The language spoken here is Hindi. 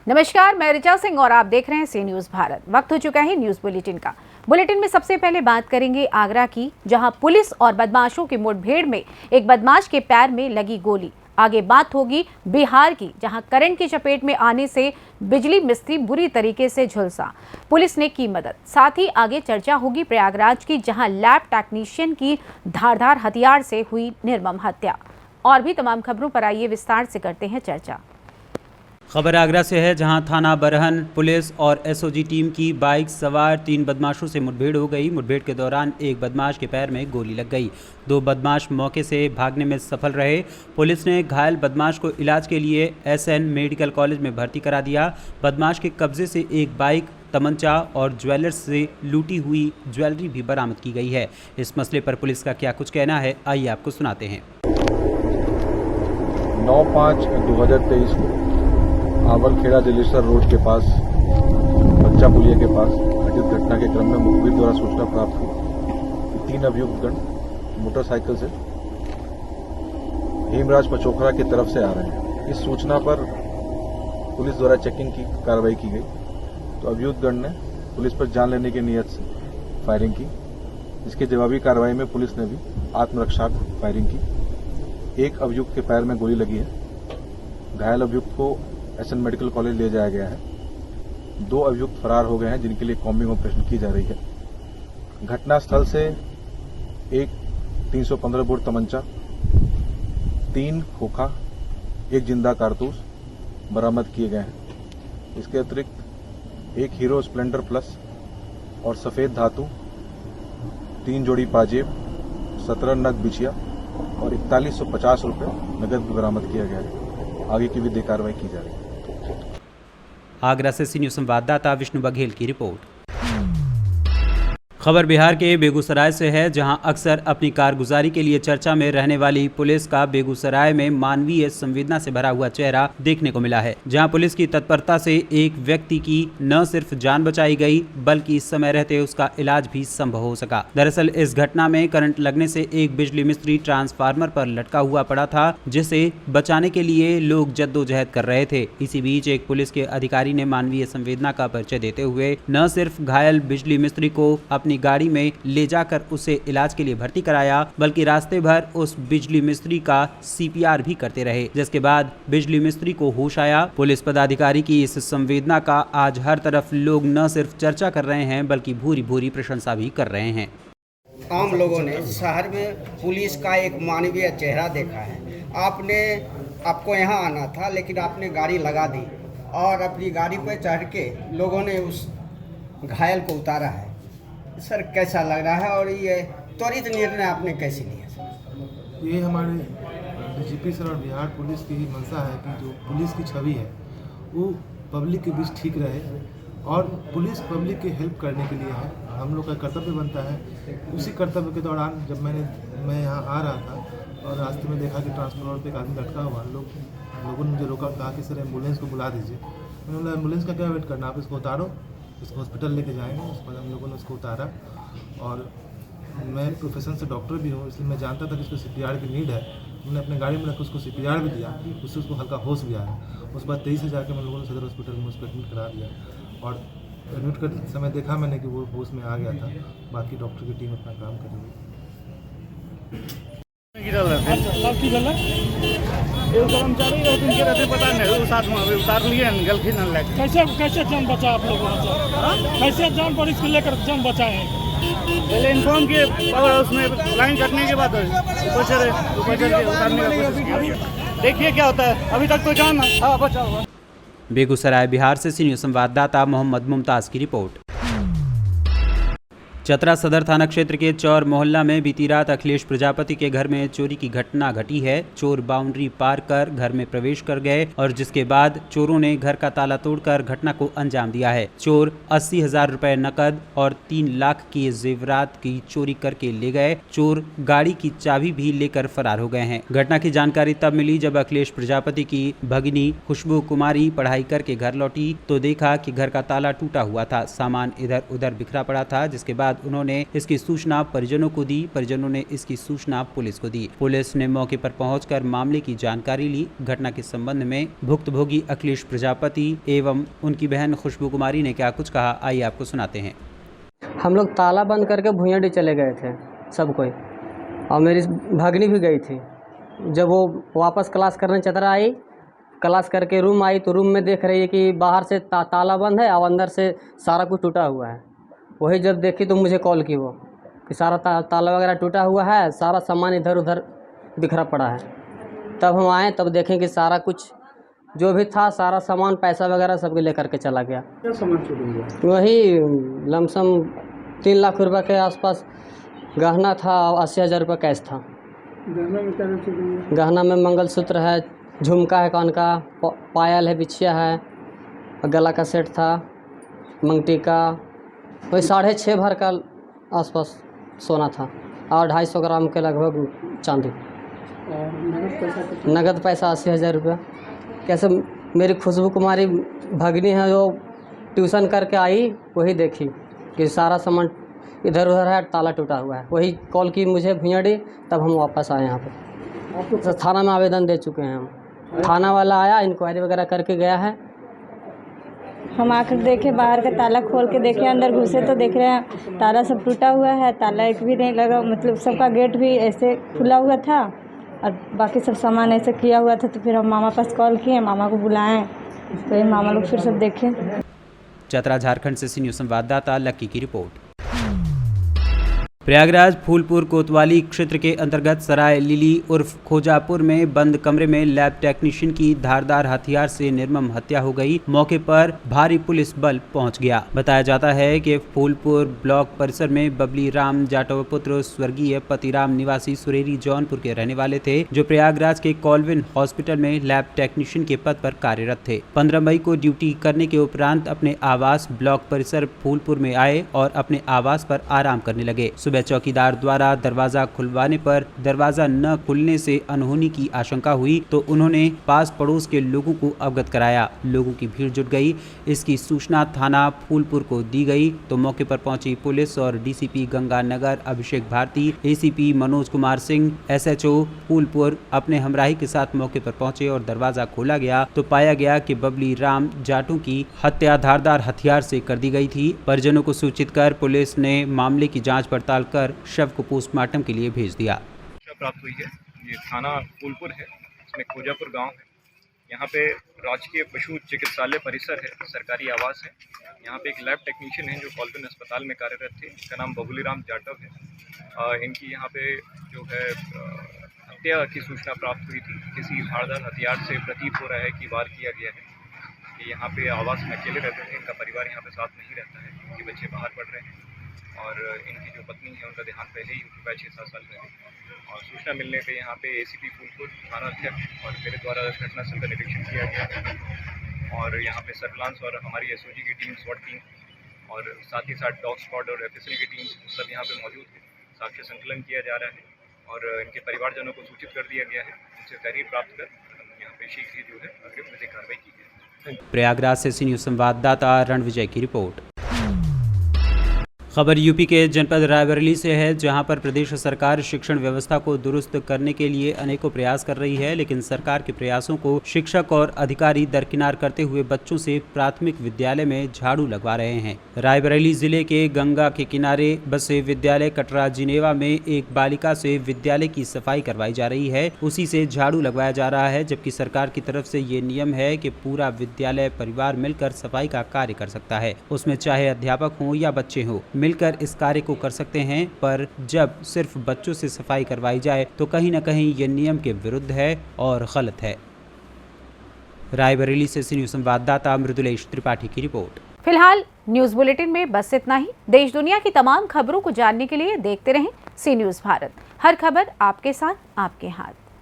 नमस्कार, मैं ऋचा सिंह और आप देख रहे हैं सी न्यूज भारत। वक्त हो चुका है न्यूज बुलेटिन का। बुलेटिन में सबसे पहले बात करेंगे आगरा की, जहां पुलिस और बदमाशों की मुठभेड़ में एक बदमाश के पैर में लगी गोली। आगे बात होगी बिहार की, जहां करंट की चपेट में आने से बिजली मिस्त्री बुरी तरीके से झुलसा, पुलिस ने की मदद। साथ ही आगे चर्चा होगी प्रयागराज की, जहां लैब टेक्नीशियन की धारदार हथियार से हुई निर्मम हत्या। और भी तमाम खबरों पर आइए विस्तार से करते हैं चर्चा। खबर आगरा से है, जहां थाना बरहन पुलिस और एसओजी टीम की बाइक सवार 3 बदमाशों से मुठभेड़ हो गई। मुठभेड़ के दौरान एक बदमाश के पैर में गोली लग गई। 2 बदमाश मौके से भागने में सफल रहे। पुलिस ने घायल बदमाश को इलाज के लिए एसएन मेडिकल कॉलेज में भर्ती करा दिया। बदमाश के कब्जे से एक बाइक, तमंचा और ज्वेलर्स से लूटी हुई ज्वेलरी भी बरामद की गई है। इस मसले पर पुलिस का क्या कुछ कहना है, आइए आपको सुनाते हैं। 9/5/2023 को आवलखेड़ा जलेसर रोड के पास बच्चा पुलिया के पास घटित घटना के क्रम में मुखबिर द्वारा सूचना प्राप्त हुई कि 3 अभियुक्तगण मोटरसाइकिल से हेमराज पचोखरा की तरफ से आ रहे हैं। इस सूचना पर पुलिस द्वारा चेकिंग की कार्रवाई की गई तो अभियुक्तगण ने पुलिस पर जान लेने की नीयत से फायरिंग की। इसके जवाबी कार्रवाई में पुलिस ने भी आत्मरक्षा फायरिंग की। एक अभियुक्त के पैर में गोली लगी है। घायल अभियुक्त को एसएन मेडिकल कॉलेज ले जाया गया है। 2 अभियुक्त फरार हो गए हैं, जिनके लिए कॉम्बिंग ऑपरेशन की जा रही है। घटनास्थल से एक 315 बोर तमंचा, 3 खोखा, 1 जिंदा कारतूस बरामद किए गए हैं। इसके अतिरिक्त एक हीरो स्प्लेंडर प्लस और सफेद धातु, 3 जोड़ी पाजेब, 17 नग बिछिया और 4150 रुपये नगद भी बरामद किया गया है। आगे की विधिक कार्रवाई की जा रही है। आगरा से सी न्यूज संवाददाता विष्णु बघेल की रिपोर्ट। खबर बिहार के बेगूसराय से है, जहां अक्सर अपनी कारगुजारी के लिए चर्चा में रहने वाली पुलिस का बेगूसराय में मानवीय संवेदना से भरा हुआ चेहरा देखने को मिला है। जहां पुलिस की तत्परता से एक व्यक्ति की न सिर्फ जान बचाई गई, बल्कि समय रहते उसका इलाज भी संभव हो सका। दरअसल इस घटना में करंट लगने से एक बिजली मिस्त्री ट्रांसफार्मर पर लटका हुआ पड़ा था, जिसे बचाने के लिए लोग जद्दोजहद कर रहे थे। इसी बीच एक पुलिस के अधिकारी ने मानवीय संवेदना का परिचय देते हुए न सिर्फ घायल बिजली मिस्त्री को अपनी गाड़ी में ले जाकर उसे इलाज के लिए भर्ती कराया, बल्कि रास्ते भर उस बिजली मिस्त्री का सीपीआर भी करते रहे, जिसके बाद बिजली मिस्त्री को होश आया। पुलिस पदाधिकारी की इस संवेदना का आज हर तरफ लोग न सिर्फ चर्चा कर रहे हैं, बल्कि भूरी भूरी प्रशंसा भी कर रहे हैं। आम लोगों ने शहर में पुलिस का एक मानवीय चेहरा देखा है। आपको यहाँ आना था, लेकिन आपने गाड़ी लगा दी और अपनी गाड़ी पर चढ़ के लोगों ने उस घायल को उतारा है। सर, कैसा लग रहा है और ये त्वरित निर्णय आपने कैसे लिया सर? ये हमारे डीजीपी सर और बिहार पुलिस की ही मंशा है कि जो पुलिस की छवि है वो पब्लिक के बीच ठीक रहे, और पुलिस पब्लिक की हेल्प करने के लिए है। हम लोग का कर्तव्य बनता है। उसी कर्तव्य के दौरान जब मैं यहाँ आ रहा था और रास्ते में देखा कि ट्रांसफार्मर पे एक आदमी लटका हुआ, लोगों ने मुझे रोका, कहा कि सर एम्बुलेंस को बुला दीजिए। मैंने बोला एम्बुलेंस का क्या वेट करना, आप इसको उतारो, इसको हॉस्पिटल लेके जाएंगे। उसके बाद हम लोगों ने उसको उतारा, और मैं प्रोफेशन से डॉक्टर भी हूँ, इसलिए मैं जानता था कि उसको सीपीआर की नीड है। मैंने अपने गाड़ी में रख उसको सीपीआर भी दिया, उससे उसको हल्का होश भी आया। उसके बाद 23 से जाकर हम लोगों ने सदर हॉस्पिटल में उसको एडमिट करा दिया, और एडमिट करते समय देखा मैंने कि वो होश में आ गया था। बाकी डॉक्टर की टीम अपना काम कर रही है। कर्मचारी पता नहीं साथ में उतार लिए कैसे जान बचा आप लोगों ने? कैसे जान पर इसको लेकर जान बचाए? पहले इन्फॉर्म किए, उसमें लाइन कटने के बाद उतारने का कोशिश किया। देखिए क्या होता है, अभी तक तो जान बचा हुआ। बेगूसराय बिहार से सी न्यूज संवाददाता मोहम्मद मुमताज की रिपोर्ट। चतरा सदर थाना क्षेत्र के चौर मोहल्ला में बीती रात अखिलेश प्रजापति के घर में चोरी की घटना घटी है। चोर बाउंड्री पार कर घर में प्रवेश कर गए और जिसके बाद चोरों ने घर का ताला तोड़कर घटना को अंजाम दिया है। चोर 80,000 रुपए नकद और 3 लाख की जेवरात की चोरी करके ले गए। चोर गाड़ी की चाबी भी लेकर फरार हो गए हैं। घटना की जानकारी तब मिली जब अखिलेश प्रजापति की भगिनी खुशबू कुमारी पढ़ाई करके घर लौटी तो देखा कि घर का ताला टूटा हुआ था, सामान इधर उधर बिखरा पड़ा था, जिसके बाद बाद उन्होंने इसकी सूचना परिजनों को दी। परिजनों ने इसकी सूचना पुलिस को दी। पुलिस ने मौके पर पहुंचकर मामले की जानकारी ली। घटना के संबंध में भुक्तभोगी अखिलेश प्रजापति एवं उनकी बहन खुशबू कुमारी ने क्या कुछ कहा, आइए आपको सुनाते हैं। हम लोग ताला बंद करके भुइयाडी चले गए थे सब कोई, और मेरी भगनी भी गई थी। जब वो वापस क्लास करने चतरा आई, क्लास करके रूम आई तो रूम में देख रही है कि बाहर से ताला बंद है और अंदर से सारा कुछ टूटा हुआ है। वही जब देखी तो मुझे कॉल की वो कि सारा ताला वगैरह टूटा हुआ है, सारा सामान इधर उधर बिखरा पड़ा है। तब हम आए, तब देखें कि सारा कुछ जो भी था, सारा सामान पैसा वगैरह सब लेकर के चला गया। क्या सामान चोरी हुआ? वही लमसम 3 लाख रुपये के आसपास गहना था और 80,000 रुपये कैश था। गहना में क्या चोरी हुआ? गहना में मंगलसूत्र है, झुमका है, कान का पायल है, बिछिया है, गला का सेट था, मंगटी का, वही 6.5 भर का आसपास सोना था और 250 ग्राम के लगभग चांदी। नगद पैसा 80,000 रुपये। कैसे मेरी खुशबू कुमारी भगनी है, जो ट्यूशन करके आई, वही देखी कि सारा सामान इधर उधर है, ताला टूटा हुआ है। वही कॉल की मुझे भुइयाडी, तब हम वापस आए यहाँ पे। तो थाना में आवेदन दे चुके हैं हम। थाना वाला आया, इंक्वायरी वगैरह करके गया है। हम आकर देखे, बाहर का ताला खोल के देखे, अंदर घुसे तो देख रहे हैं ताला सब टूटा हुआ है, ताला एक भी नहीं लगा, मतलब सबका गेट भी ऐसे खुला हुआ था और बाकी सब सामान ऐसे किया हुआ था। तो फिर हम मामा पास कॉल किए, मामा को बुलाएं, तो ये मामा लोग फिर सब देखे। चतरा झारखंड से सी न्यूज़ संवाददाता लक्की की रिपोर्ट। प्रयागराज फूलपुर कोतवाली क्षेत्र के अंतर्गत सराय लिली उर्फ खोजापुर में बंद कमरे में लैब टेक्नीशियन की धारदार हथियार से निर्मम हत्या हो गई। मौके पर भारी पुलिस बल पहुंच गया। बताया जाता है कि फूलपुर ब्लॉक परिसर में बबली राम जाटव पुत्र स्वर्गीय पतिराम निवासी सुरेरी जौनपुर के रहने वाले थे, जो प्रयागराज के कॉलविन हॉस्पिटल में लैब टेक्नीशियन के पद पर कार्यरत थे। 15 मई को ड्यूटी करने के उपरांत अपने आवास ब्लॉक परिसर फूलपुर में आए और अपने आवास पर आराम करने लगे। चौकीदार द्वारा दरवाजा खुलवाने पर दरवाजा न खुलने से अनहोनी की आशंका हुई तो उन्होंने पास पड़ोस के लोगों को अवगत कराया। लोगों की भीड़ जुट गई। इसकी सूचना थाना फूलपुर को दी गई तो मौके पर पहुंची पुलिस और डीसीपी गंगानगर अभिषेक भारती, एसीपी मनोज कुमार सिंह, एसएचओ फूलपुर अपने हमराही के साथ मौके पर पहुंचे और दरवाजा खोला गया तो पाया गया कि बबली राम जाटू की हत्या धारदार हथियार से कर दी गई थी। परिजनों को सूचित कर पुलिस ने मामले की जांच पड़ताल कर शव को पोस्टमार्टम के लिए भेज दिया। प्राप्त हुई है, ये थाना फूलपुर है, इसमें खोजापुर गांव है। यहाँ पे राजकीय पशु चिकित्सालय परिसर है, सरकारी आवास है। यहाँ पे एक लैब टेक्नीशियन है जो कॉलविन अस्पताल में कार्यरत थे, इसका नाम बबली राम जाटव है। इनकी यहाँ पे जो है हत्या की सूचना प्राप्त हुई थी। किसी धारदार हथियार से प्रतीत हो रहा है कि वार किया गया है। ये यहाँ पे आवास में अकेले रहते थे, इनका परिवार यहाँ पे साथ नहीं रहता है, इनके बच्चे बाहर पढ़ रहे हैं और इनकी जो पत्नी है उनका देहांत पहले ही हो चुका है 6-7 साल पहले। और सूचना मिलने पे यहाँ पे एसीपी फूलपुर थाना अध्यक्ष और मेरे द्वारा घटनास्थल का निरीक्षण किया गया है और यहाँ पे सर्विलांस और हमारी एसओजी की टीम, स्वॉट टीम और साथ ही साथ डॉग स्क्वाड और एफएसएल की टीम सब यहाँ पे मौजूद है। साक्ष्य संकलन किया जा रहा है और इनके परिवारजनों को सूचित कर दिया गया है। उनसे तहरीर प्राप्त कर यहाँ पे शीघ्र ही जो है अग्रिम विधिक कार्रवाई की गई। प्रयागराज से सी न्यूज़ संवाददाता रणविजय की रिपोर्ट। खबर यूपी के जनपद रायबरेली से है, जहां पर प्रदेश सरकार शिक्षण व्यवस्था को दुरुस्त करने के लिए अनेकों प्रयास कर रही है, लेकिन सरकार के प्रयासों को शिक्षक और अधिकारी दरकिनार करते हुए बच्चों से प्राथमिक विद्यालय में झाड़ू लगवा रहे हैं। रायबरेली जिले के गंगा के किनारे बसे विद्यालय कटरा जिनेवा में एक बालिका से विद्यालय की सफाई करवाई जा रही है, उसी से झाड़ू लगवाया जा रहा है, जबकि सरकार की तरफ से ये नियम है कि पूरा विद्यालय परिवार मिलकर सफाई का कार्य कर सकता है, उसमें चाहे अध्यापक हो या बच्चे हो, मिलकर इस कार्य को कर सकते हैं। पर जब सिर्फ बच्चों से सफाई करवाई जाए तो कहीं न कहीं ये नियम के विरुद्ध है और गलत है। रायबरेली से सी न्यूज़ संवाददाता मृदुलेश त्रिपाठी की रिपोर्ट। फिलहाल न्यूज बुलेटिन में बस इतना ही। देश दुनिया की तमाम खबरों को जानने के लिए देखते रहें सी न्यूज़ भारत। हर खबर आपके साथ, आपके हाथ।